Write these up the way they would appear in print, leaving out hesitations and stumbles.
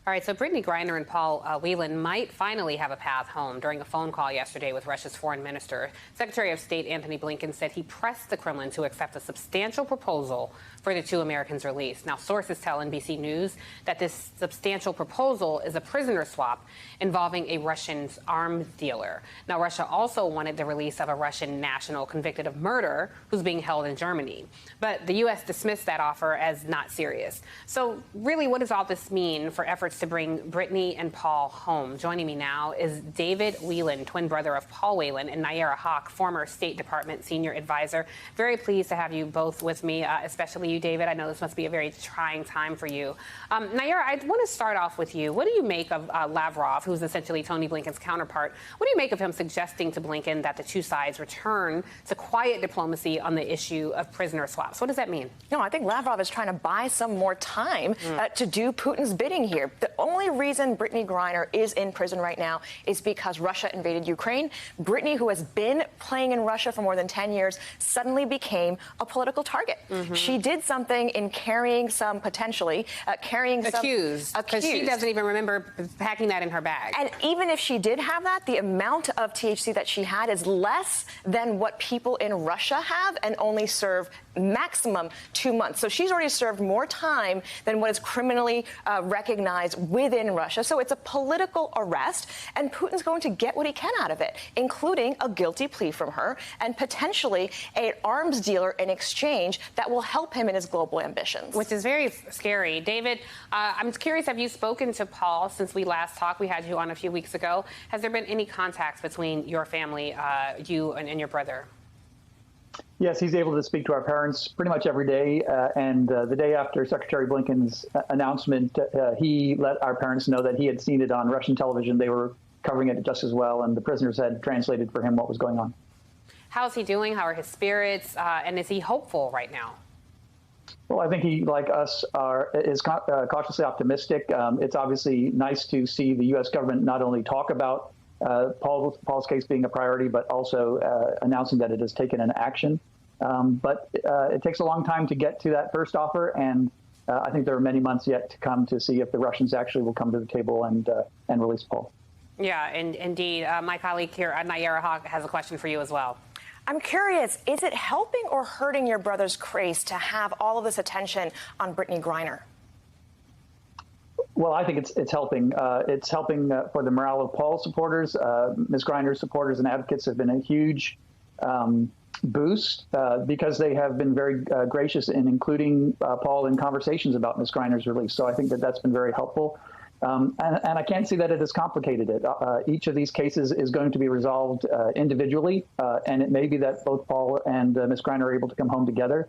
All right, so Brittany Griner and Paul Whelan might finally have a path home. During a phone call yesterday with Russia's foreign minister, Secretary of State Antony Blinken said he pressed the Kremlin to accept a substantial proposal for the two Americans released. Now, sources tell NBC News that this substantial proposal is a prisoner swap involving a Russian arms dealer. Now, Russia also wanted the release of a Russian national convicted of murder who's being held in Germany. But the U.S. dismissed that offer as not serious. So really, what does all this mean for efforts to bring Brittany and Paul home? Joining me now is David Whelan, twin brother of Paul Whelan, and Nayyera Haq, former State Department senior advisor. Very pleased to have you both with me, especially you, David. I know this must be a very trying time for you. Nayyera, I want to start off with you. What do you make of Lavrov, who's essentially Tony Blinken's counterpart? What do you make of him suggesting to Blinken that the two sides return to quiet diplomacy on the issue of prisoner swaps? What does that mean? No, I think Lavrov is trying to buy some more time to do Putin's bidding here. The only reason Brittany Griner is in prison right now is because Russia invaded Ukraine. Brittany, who has been playing in Russia for more than 10 years, suddenly became a political target. She did something in carrying some, potentially, accused, because she doesn't even remember packing that in her bag. And even if she did have that, the amount of THC that she had is less than what people in Russia have and only serve maximum 2 months. So she's already served more time than what is criminally recognized within Russia. So it's a political arrest, and Putin's going to get what he can out of it, including a guilty plea from her and potentially an arms dealer in exchange that will help him in his global ambitions. Which is very scary. David, I'm curious, have you spoken to Paul since we last talked? We had you on a few weeks ago. Has there been any contacts between your family, you and your brother? Yes, he's able to speak to our parents pretty much every day. And the day after Secretary Blinken's announcement, he let our parents know that he had seen it on Russian television. They were covering it just as well, and the prisoners had translated for him what was going on. How is he doing? How are his spirits? And is he hopeful right now? Well, I think he, like us, is cautiously optimistic. It's obviously nice to see the U.S. government not only talk about Paul's case being a priority, but also announcing that it has taken an action. But it takes a long time to get to that first offer, and I think there are many months yet to come to see if the Russians actually will come to the table and release Paul. Yeah, and indeed. My colleague here, Nayyera Haq, has a question for you as well. I'm curious, is it helping or hurting your brother's case to have all of this attention on Brittany Griner? Well, I think it's helping. It's helping for the morale of Paul's supporters. Ms. Griner's supporters and advocates have been a huge boost because they have been very gracious in including Paul in conversations about Ms. Griner's release. So I think that that's been very helpful. And I can't see that it has complicated it. Each of these cases is going to be resolved individually, and it may be that both Paul and Ms. Griner are able to come home together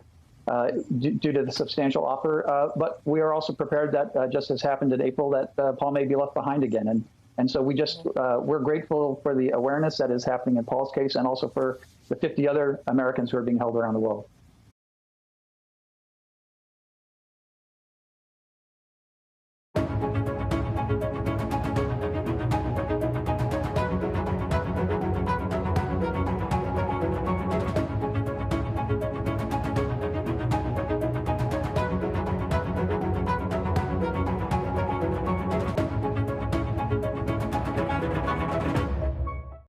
due to the substantial offer. But we are also prepared that, just as happened in April, that Paul may be left behind again. And so we're grateful for the awareness that is happening in Paul's case and also for the 50 other Americans who are being held around the world.